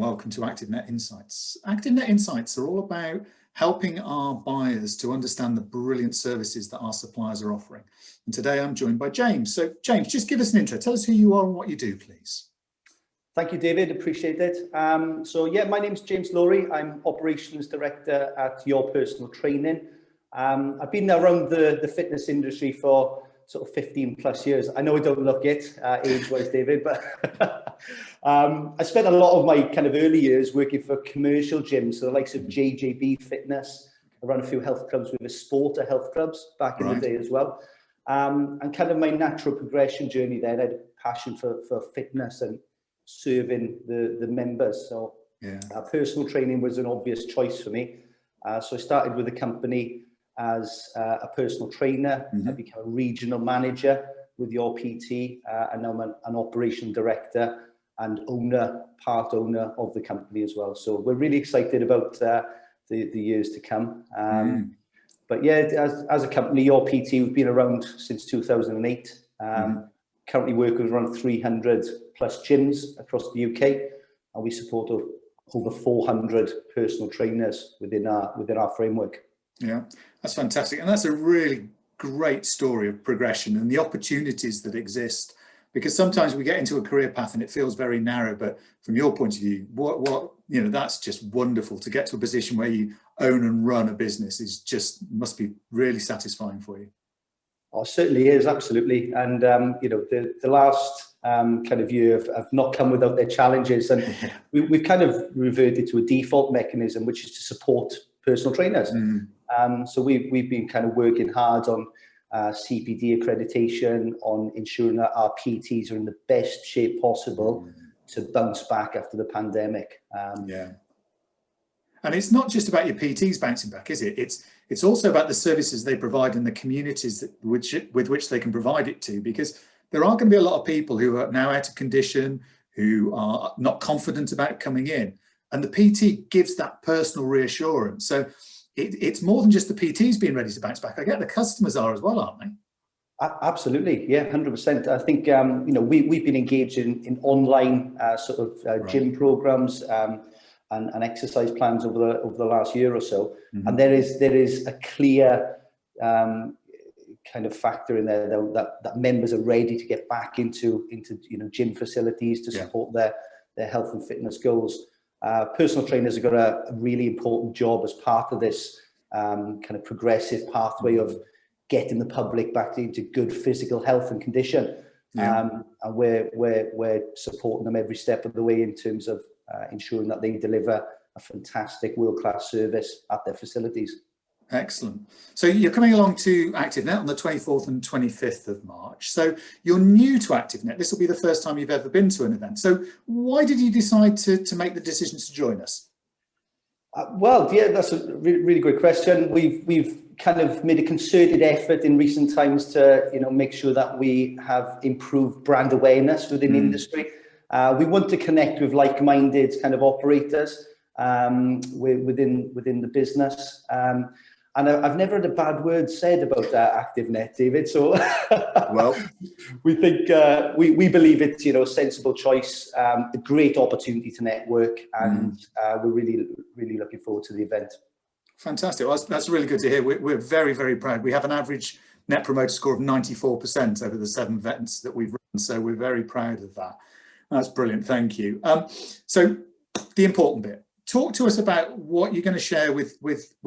welcome to ActiveNet Insights. ActiveNet Insights are all about helping our buyers to understand the brilliant services that our suppliers are offering. And today I'm joined by James. So James, just give us an intro. Tell us who you are and what you do, please. Thank you, David. Appreciate it. My name's James Lorey. I'm Operations Director at Your Personal Training. I've been around the fitness industry for sort of 15 plus years. I know I don't look it age-wise, David, but I spent a lot of my kind of early years working for commercial gyms, so the likes of JJB Fitness. I run a few health clubs with a Sporter health clubs back in the day as well. And kind of my natural progression journey there, I had a passion for fitness and serving the members. So personal training was an obvious choice for me. So I started with a company as a personal trainer. I became a regional manager with Your PT, and now I'm an operation director and part owner of the company as well. So we're really excited about the years to come. But yeah, as a company, Your PT, we've been around since 2008. Currently work with around 300 plus gyms across the UK, and we support over 400 personal trainers within our framework. Yeah, that's fantastic. And that's a really great story of progression and the opportunities that exist, because sometimes we get into a career path and it feels very narrow, but from your point of view, that's just wonderful. To get to a position where you own and run a business must be really satisfying for you. Oh, certainly is, absolutely. And the last kind of year have not come without their challenges, and we've kind of reverted to a default mechanism, which is to support personal trainers. So we've been kind of working hard on CPD accreditation, on ensuring that our PTs are in the best shape possible to bounce back after the pandemic. And it's not just about your PTs bouncing back, is it? It's also about the services they provide and the communities with which they can provide it to, because there are going to be a lot of people who are now out of condition, who are not confident about coming in, and the PT gives that personal reassurance. So it's more than just the PTs being ready to bounce back. I get the customers are as well, aren't they? Absolutely, yeah, 100%. I think we've been engaged in online gym programs and exercise plans over the last year or so, and there is a clear kind of factor in there that members are ready to get back into gym facilities to support their health and fitness goals. Personal trainers have got a really important job as part of this kind of progressive pathway of getting the public back into good physical health and condition. And we're supporting them every step of the way in terms of ensuring that they deliver a fantastic world-class service at their facilities. Excellent. So you're coming along to ActiveNet on the 24th and 25th of March. So you're new to ActiveNet. This will be the first time you've ever been to an event. So why did you decide to make the decision to join us? That's a really great question. We've kind of made a concerted effort in recent times to make sure that we have improved brand awareness within the industry. We want to connect with like-minded kind of operators within the business. And I've never had a bad word said about ActiveNet, David. So we think we believe it's a sensible choice, a great opportunity to network, and we're really looking forward to the event. Fantastic. Well, that's really good to hear. We're very, very proud. We have an average Net Promoter Score of 94% over the 7 events that we've run, so we're very proud of that. That's brilliant. Thank you. So the important bit. Talk to us about what you're going to share with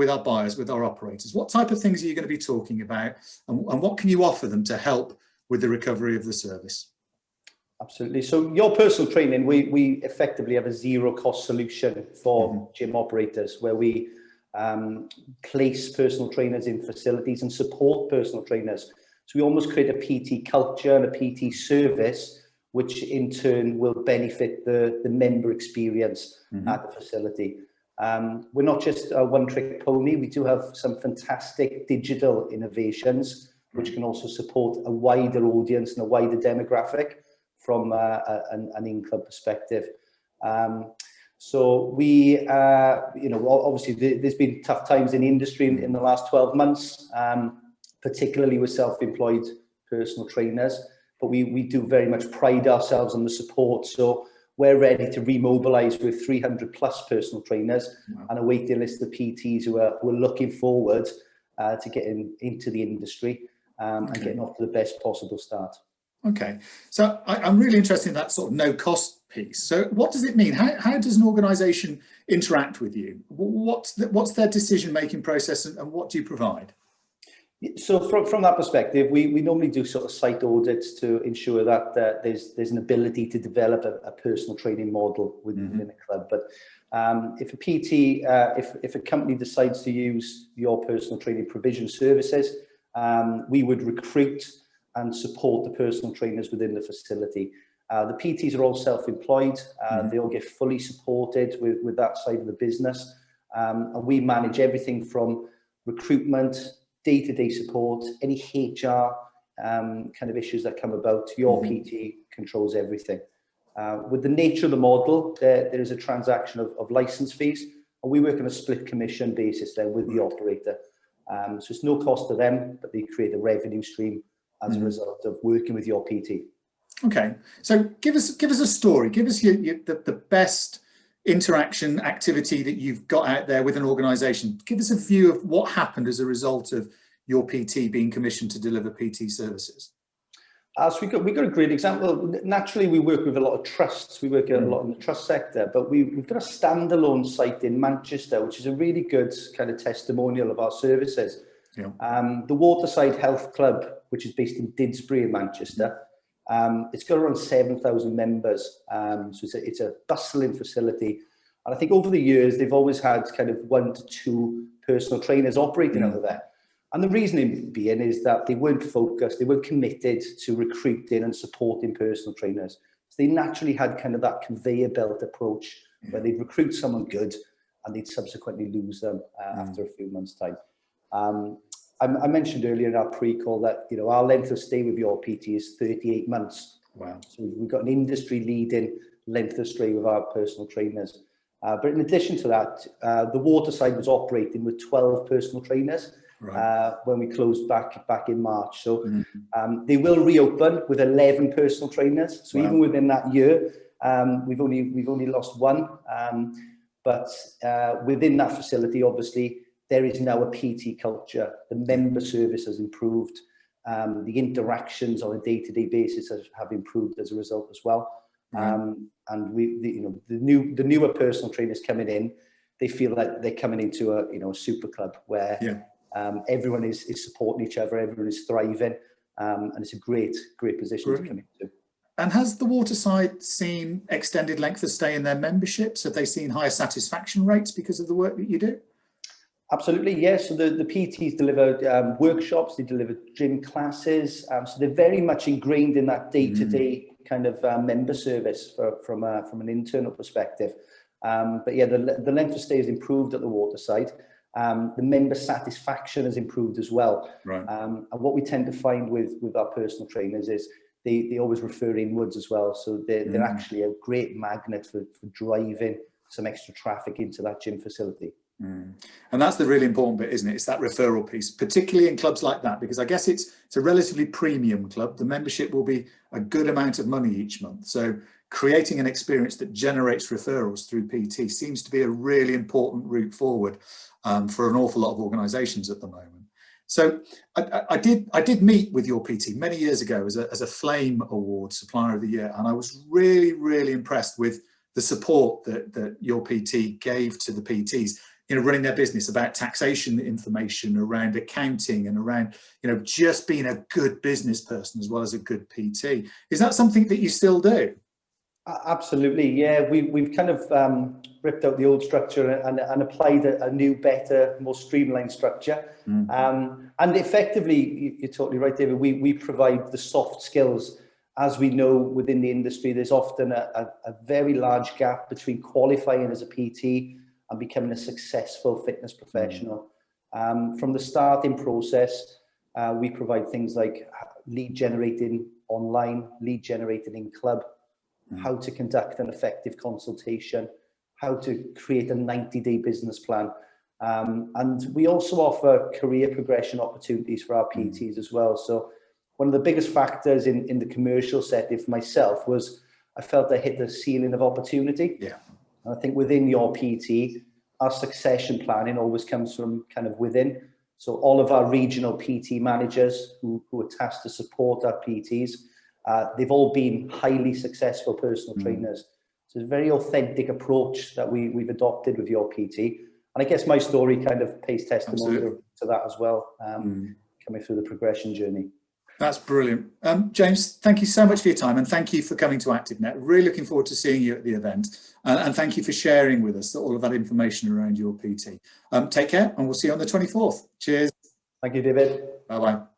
our buyers, with our operators. What type of things are you going to be talking about, and what can you offer them to help with the recovery of the service? Absolutely. So Your Personal Training, we effectively have a zero-cost solution for gym operators, where we place personal trainers in facilities and support personal trainers. So we almost create a PT culture and a PT service, which in turn will benefit the member experience at the facility. We're not just a one-trick pony. We do have some fantastic digital innovations, which can also support a wider audience and a wider demographic from an in-club perspective. So we, obviously there's been tough times in the industry in the last 12 months, particularly with self-employed personal trainers. But we do very much pride ourselves on the support. So we're ready to remobilise with 300 plus personal trainers. Wow. And a waiting list of PTs who are looking forward to getting into the industry and getting off to the best possible start. Okay, so I'm really interested in that sort of no cost piece. So what does it mean? How does an organisation interact with you? What's their decision-making process, and what do you provide? So from that perspective, we normally do sort of site audits to ensure that there's an ability to develop a personal training model within a club. But if a PT, if a company decides to use your personal training provision services, we would recruit and support the personal trainers within the facility. The PTs are all self-employed. They all get fully supported with that side of the business. And we manage everything from recruitment, day-to-day support, any HR kind of issues that come about. Your PT controls everything. With the nature of the model, there is a transaction of license fees, and we work on a split commission basis then with the operator. So it's no cost to them, but they create a revenue stream as a result of working with your PT. Okay, so give us a story. Give us the best interaction activity that you've got out there with an organisation. Give us a view of what happened as a result of your PT being commissioned to deliver PT services. So we got a great example. Naturally, we work with a lot of trusts. We work a lot in the trust sector, but we've got a standalone site in Manchester, which is a really good kind of testimonial of our services. Yeah. The Waterside Health Club, which is based in Didsbury in Manchester, it's got around 7,000 members. So it's a bustling facility. And I think over the years, they've always had kind of 1 to 2 personal trainers operating out of there. And the reasoning being is that they weren't focused, they weren't committed to recruiting and supporting personal trainers. So they naturally had kind of that conveyor belt approach where they'd recruit someone good and they'd subsequently lose them after a few months' time. I mentioned earlier in our pre-call that, you know, our length of stay with your PT is 38 months. Wow. So we've got an industry-leading length of stay with our personal trainers. But in addition to that, the Waterside was operating with 12 personal trainers when we closed back in March. So they will reopen with 11 personal trainers. So even within that year, we've only lost 1. But within that facility, obviously, there is now a PT culture. The member service has improved. The interactions on a day-to-day basis have improved as a result as well. And the newer personal trainers coming in, they feel like they're coming into a super club where everyone is supporting each other, everyone is thriving, and it's a great position to come into. And has the Waterside seen extended length of stay in their memberships? Have they seen higher satisfaction rates because of the work that you do? Absolutely, yes. So the PTs delivered workshops, they delivered gym classes. So they're very much ingrained in that day-to-day kind of member service from an internal perspective. But yeah, the length of stay has improved at the Waterside. The member satisfaction has improved as well. And what we tend to find with our personal trainers is they always refer inwards as well. So they're actually a great magnet for driving some extra traffic into that gym facility. And that's the really important bit, isn't it? It's that referral piece, particularly in clubs like that, because I guess it's a relatively premium club. The membership will be a good amount of money each month. So creating an experience that generates referrals through PT seems to be a really important route forward for an awful lot of organisations at the moment. So I did meet with your PT many years ago as a Flame Award Supplier of the Year, and I was really impressed with the support that your PT gave to the PTs, you know, running their business, about taxation information, around accounting, and around, you know, just being a good business person as well as a good PT. Is that something that you still do? Absolutely, yeah. We've kind of ripped out the old structure and applied a new, better, more streamlined structure. And effectively, you're totally right, David, we provide the soft skills. As we know, within the industry, there's often a very large gap between qualifying as a PT and becoming a successful fitness professional. From the starting process, we provide things like lead generating online, lead generating in club, how to conduct an effective consultation, how to create a 90-day business plan. And we also offer career progression opportunities for our PTs as well. So one of the biggest factors in the commercial setting for myself was I felt I hit the ceiling of opportunity. Yeah. And I think within your PT, our succession planning always comes from kind of within. So all of our regional PT managers who are tasked to support our PTs, they've all been highly successful personal trainers. So it's a very authentic approach that we've adopted with your PT. And I guess my story kind of pays testimony to that as well, coming through the progression journey. That's brilliant. James, thank you so much for your time, and thank you for coming to ActiveNet. Really looking forward to seeing you at the event, and thank you for sharing with us all of that information around your PT. Take care, and we'll see you on the 24th. Cheers. Thank you, David. Bye-bye.